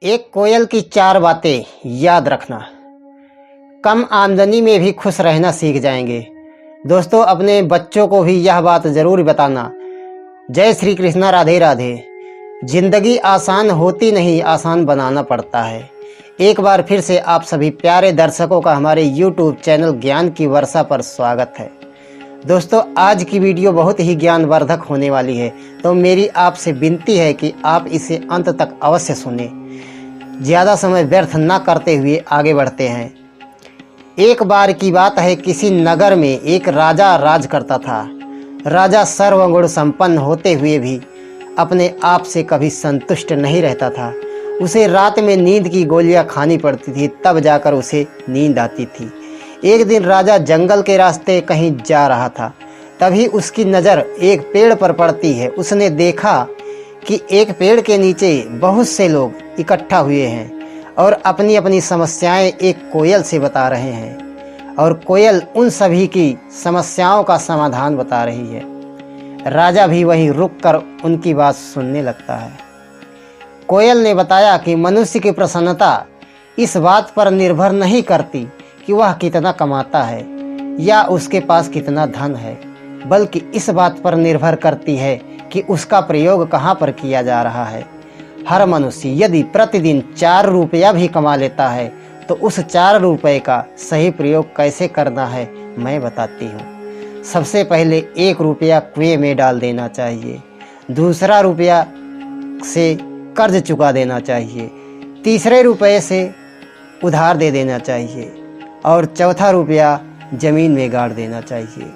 एक कोयल की चार बातें याद रखना। कम आमदनी में भी खुश रहना सीख जाएंगे। दोस्तों, अपने बच्चों को भी यह बात ज़रूर बताना। जय श्री कृष्णा, राधे राधे। जिंदगी आसान होती नहीं, आसान बनाना पड़ता है। एक बार फिर से आप सभी प्यारे दर्शकों का हमारे YouTube चैनल ज्ञान की वर्षा पर स्वागत है। दोस्तों, आज की वीडियो बहुत ही ज्ञानवर्धक होने वाली है, तो मेरी आपसे विनती है कि आप इसे अंत तक अवश्य सुने। ज़्यादा समय व्यर्थ न करते हुए आगे बढ़ते हैं। एक बार की बात है, किसी नगर में एक राजा राज करता था। राजा सर्वगुण संपन्न होते हुए भी अपने आप से कभी संतुष्ट नहीं रहता था। उसे रात में नींद की गोलियां खानी पड़ती थी, तब जाकर उसे नींद आती थी। एक दिन राजा जंगल के रास्ते कहीं जा रहा था, तभी उसकी नज़र एक पेड़ पर पड़ती है। उसने देखा कि एक पेड़ के नीचे बहुत से लोग इकट्ठा हुए हैं और अपनी अपनी समस्याएं एक कोयल से बता रहे हैं, और कोयल उन सभी की समस्याओं का समाधान बता रही है। राजा भी वहीं रुककर उनकी बात सुनने लगता है। कोयल ने बताया कि मनुष्य की प्रसन्नता इस बात पर निर्भर नहीं करती कि वह कितना कमाता है या उसके पास कितना धन है, बल्कि इस बात पर निर्भर करती है कि उसका प्रयोग कहाँ पर किया जा रहा है। हर मनुष्य यदि प्रतिदिन 4 रुपया भी कमा लेता है, तो उस 4 रुपये का सही प्रयोग कैसे करना है मैं बताती हूँ। सबसे पहले 1 रुपया कुएं में डाल देना चाहिए, दूसरा रुपया से कर्ज चुका देना चाहिए, तीसरे रुपये से उधार दे देना चाहिए, और चौथा रुपया जमीन में गाड़ देना चाहिए।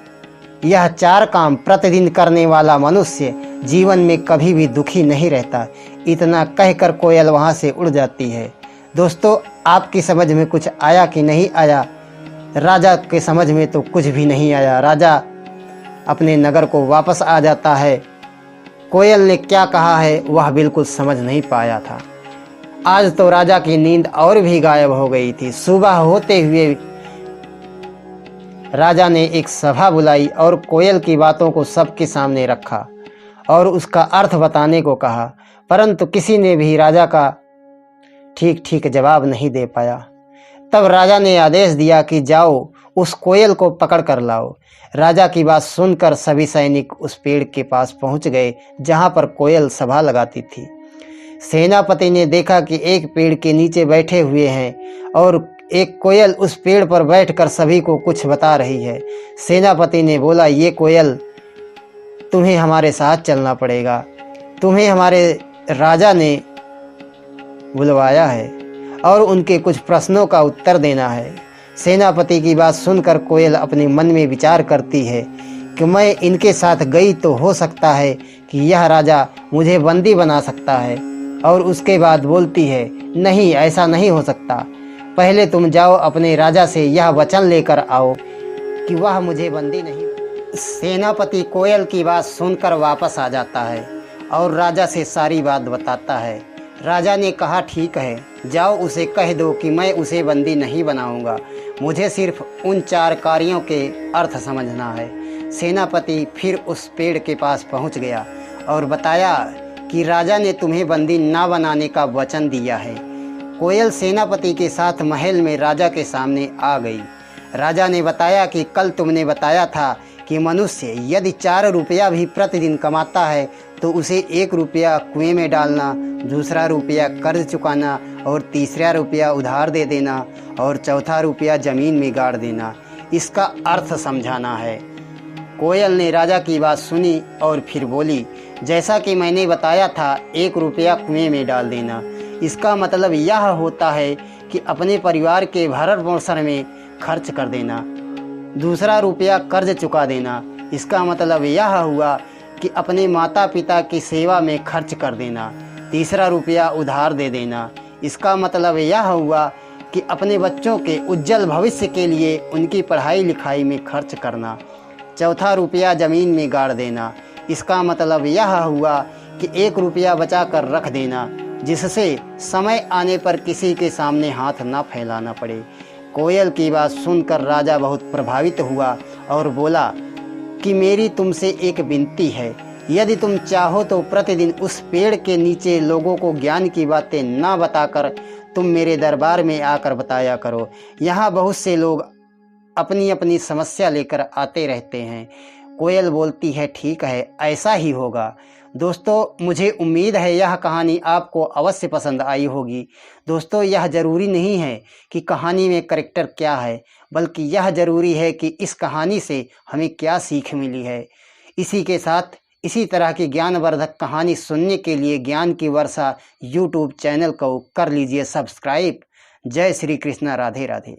यह 4 काम प्रतिदिन करने वाला मनुष्य जीवन में कभी भी दुखी नहीं रहता। इतना कहकर कोयल वहाँ से उड़ जाती है। दोस्तों, आपकी समझ में कुछ आया कि नहीं आया? राजा के समझ में तो कुछ भी नहीं आया। राजा अपने नगर को वापस आ जाता है। कोयल ने क्या कहा है वह बिल्कुल समझ नहीं पाया था। आज तो राजा की नींद और भी गायब हो गई थी। सुबह होते हुए राजा ने एक सभा बुलाई और कोयल की बातों को सबके सामने रखा और उसका अर्थ बताने को कहा, परंतु किसी ने भी राजा का ठीक ठीक जवाब नहीं दे पाया। तब राजा ने आदेश दिया कि जाओ, उस कोयल को पकड़ कर लाओ। राजा की बात सुनकर सभी सैनिक उस पेड़ के पास पहुंच गए जहां पर कोयल सभा लगाती थी। सेनापति ने देखा कि एक पेड़ के नीचे बैठे हुए हैं और एक कोयल उस पेड़ पर बैठकर सभी को कुछ बता रही है। सेनापति ने बोला, ये कोयल, तुम्हें हमारे साथ चलना पड़ेगा। तुम्हें हमारे राजा ने बुलवाया है और उनके कुछ प्रश्नों का उत्तर देना है। सेनापति की बात सुनकर कोयल अपने मन में विचार करती है कि मैं इनके साथ गई तो हो सकता है कि यह राजा मुझे बंदी बना सकता है, और उसके बाद बोलती है, नहीं, ऐसा नहीं हो सकता। पहले तुम जाओ, अपने राजा से यह वचन लेकर आओ कि वह मुझे बंदी नहीं। सेनापति कोयल की बात सुनकर वापस आ जाता है और राजा से सारी बात बताता है। राजा ने कहा, ठीक है, जाओ, उसे कह दो कि मैं उसे बंदी नहीं बनाऊंगा। मुझे सिर्फ उन 4 कार्यों के अर्थ समझना है। सेनापति फिर उस पेड़ के पास पहुंच गया और बताया कि राजा ने तुम्हें बंदी ना बनाने का वचन दिया है। कोयल सेनापति के साथ महल में राजा के सामने आ गई। राजा ने बताया कि कल तुमने बताया था कि मनुष्य यदि 4 रुपया भी प्रतिदिन कमाता है तो उसे 1 रुपया कुएं में डालना, दूसरा रुपया कर्ज चुकाना, और तीसरा रुपया उधार दे देना, और चौथा रुपया जमीन में गाड़ देना। इसका अर्थ समझाना है। कोयल ने राजा की बात सुनी और फिर बोली, जैसा कि मैंने बताया था, 1 रुपया कुएं में डाल देना। इसका मतलब यह होता है कि अपने परिवार के भरण पोषण में खर्च कर देना। दूसरा रुपया कर्ज चुका देना। इसका मतलब यह हुआ कि अपने माता पिता की सेवा में खर्च कर देना। तीसरा रुपया उधार दे देना। इसका मतलब यह हुआ कि अपने बच्चों के उज्जवल भविष्य के लिए उनकी पढ़ाई लिखाई में खर्च करना। चौथा रुपया ज़मीन में गाड़ देना। इसका मतलब यह हुआ कि 1 रुपया बचा कर रख देना, जिससे समय आने पर किसी के सामने हाथ ना फैलाना पड़े। कोयल की बात सुनकर राजा बहुत प्रभावित हुआ और बोला कि मेरी तुमसे एक विनती है, यदि तुम चाहो तो प्रतिदिन उस पेड़ के नीचे लोगों को ज्ञान की बातें ना बताकर तुम मेरे दरबार में आकर बताया करो। यहाँ बहुत से लोग अपनी अपनी समस्या लेकर आते रहते हैं। कोयल बोलती है, ठीक है, ऐसा ही होगा। दोस्तों, मुझे उम्मीद है यह कहानी आपको अवश्य पसंद आई होगी। दोस्तों, यह ज़रूरी नहीं है कि कहानी में कैरेक्टर क्या है, बल्कि यह ज़रूरी है कि इस कहानी से हमें क्या सीख मिली है। इसी के साथ इसी तरह की ज्ञानवर्धक कहानी सुनने के लिए ज्ञान की वर्षा यूट्यूब चैनल को कर लीजिए सब्सक्राइब। जय श्री कृष्णा, राधे राधे।